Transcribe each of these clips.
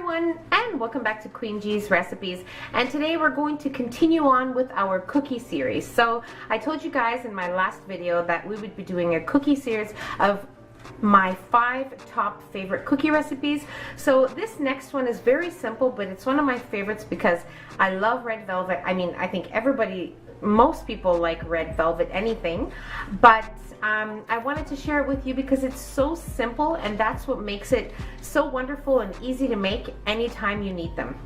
everyone, and welcome back to Queen G's Recipes. And today we're going to continue on with our cookie series. So I told you guys in my last video that we would be doing a cookie series of my 5 top favorite cookie recipes. So this next one is very simple, but it's one of my favorites because I love red velvet. I mean, I think most people like red velvet anything, but I wanted to share it with you because it's so simple, and that's what makes it so wonderful and easy to make anytime you need them.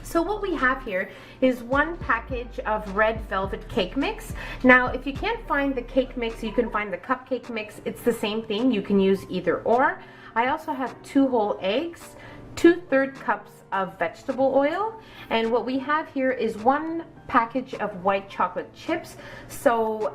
So what we have here is 1 package of red velvet cake mix. Now, if you can't find the cake mix, you can find the cupcake mix. It's the same thing. You can use either or. I also have 2 whole eggs, 2/3 cups of vegetable oil, and what we have here is 1 package of white chocolate chips. So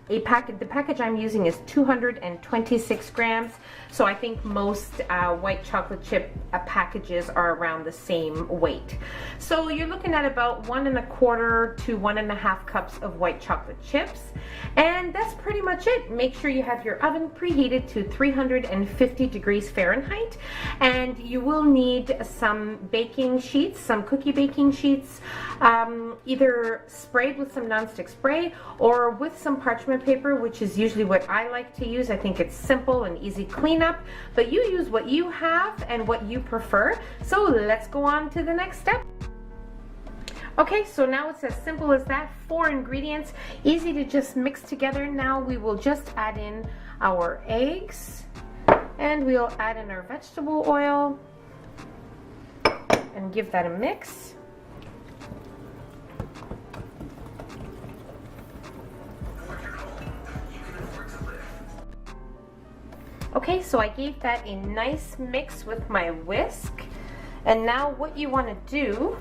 the package I'm using is 226 grams. So I think most white chocolate chip packages are around the same weight. So you're looking at about 1 1/4 to 1 1/2 cups of white chocolate chips. And that's pretty much it. Make sure you have your oven preheated to 350 degrees Fahrenheit. And you will need some baking sheets, some cookie baking sheets, either sprayed with some nonstick spray or with some parchment paper, which is usually what I like to use. I think it's simple and easy cleanup, but you use what you have and what you prefer. So let's go on to the next step. Okay, so now it's as simple as that. 4 ingredients, easy to just mix together. Now we will just add in our eggs, and we'll add in our vegetable oil and give that a mix. Okay, so I gave that a nice mix with my whisk, and now what you want to do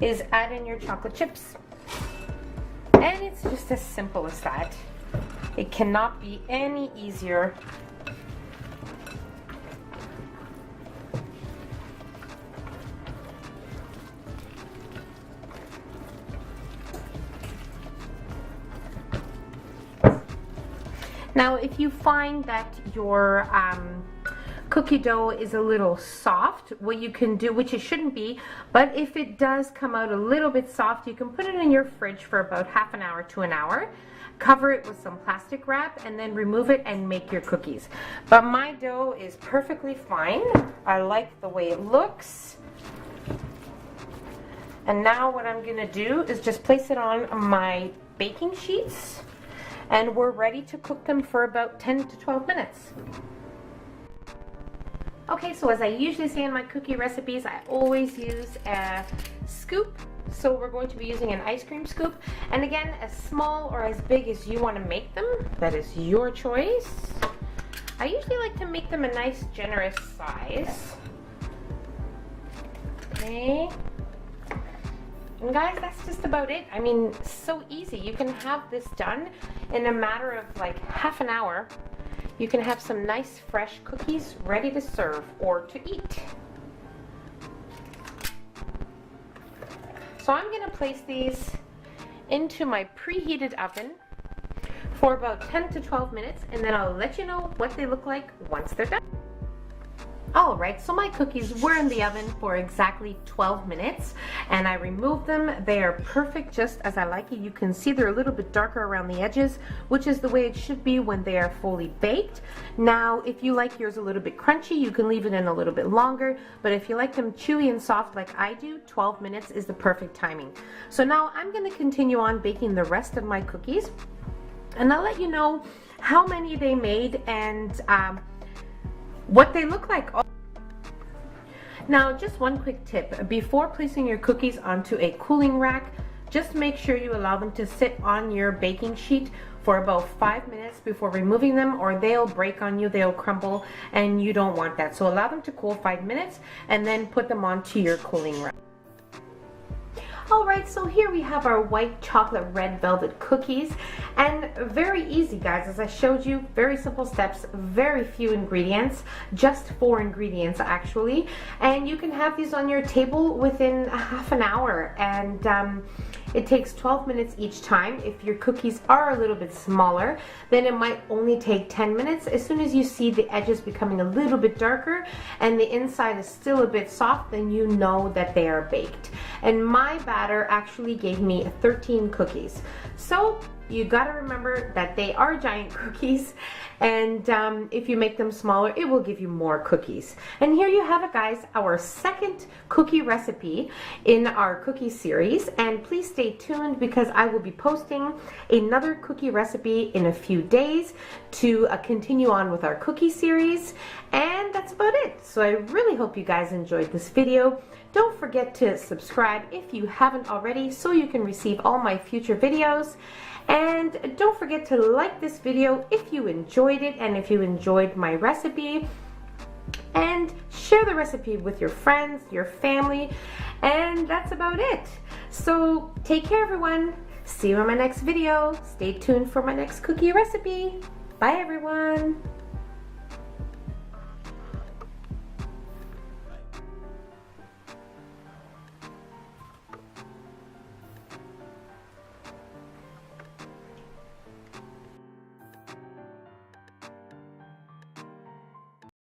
is add in your chocolate chips. And it's just as simple as that. It cannot be any easier. Now, if you find that your cookie dough is a little soft, what you can do, which it shouldn't be, but if it does come out a little bit soft, you can put it in your fridge for about half an hour to an hour. Cover it with some plastic wrap and then remove it and make your cookies. But my dough is perfectly fine. I like the way it looks. And now what I'm gonna do is just place it on my baking sheets, and we're ready to cook them for about 10 to 12 minutes. Okay, so as I usually say in my cookie recipes, I always use a scoop. So we're going to be using an ice cream scoop. And again, as small or as big as you want to make them, that is your choice. I usually like to make them a nice generous size. Okay. And guys, that's just about it. I mean, so easy. You can have this done in a matter of like half an hour. You can have some nice fresh cookies ready to serve or to eat. So I'm gonna place these into my preheated oven for about 10 to 12 minutes, and then I'll let you know what they look like once they're done. Alright, so my cookies were in the oven for exactly 12 minutes, and I removed them. They are perfect just as I like it. You can see they're a little bit darker around the edges, which is the way it should be when they are fully baked. Now, if you like yours a little bit crunchy, you can leave it in a little bit longer, but if you like them chewy and soft like I do, 12 minutes is the perfect timing. So now I'm going to continue on baking the rest of my cookies, and I'll let you know how many they made and what they look like. Now, just one quick tip. Before placing your cookies onto a cooling rack, just make sure you allow them to sit on your baking sheet for about 5 minutes before removing them, or they'll break on you, they'll crumble, and you don't want that. So allow them to cool 5 minutes and then put them onto your cooling rack. Alright, so here we have our white chocolate red velvet cookies, and very easy, guys. As I showed you, very simple steps, very few ingredients, just 4 ingredients actually, and you can have these on your table within a half an hour, and it takes 12 minutes each time. If your cookies are a little bit smaller, then it might only take 10 minutes. As soon as you see the edges becoming a little bit darker and the inside is still a bit soft, then you know that they are baked. And my batter actually gave me 13 cookies. So you gotta remember that they are giant cookies, and if you make them smaller, it will give you more cookies. And here you have it, guys, our second cookie recipe in our cookie series. And please stay tuned because I will be posting another cookie recipe in a few days to continue on with our cookie series. And that's about it. So I really hope you guys enjoyed this video. Don't forget to subscribe if you haven't already so you can receive all my future videos. And don't forget to like this video if you enjoyed it and if you enjoyed my recipe. And share the recipe with your friends, your family, and that's about it. So take care, everyone. See you in my next video. Stay tuned for my next cookie recipe. Bye, everyone.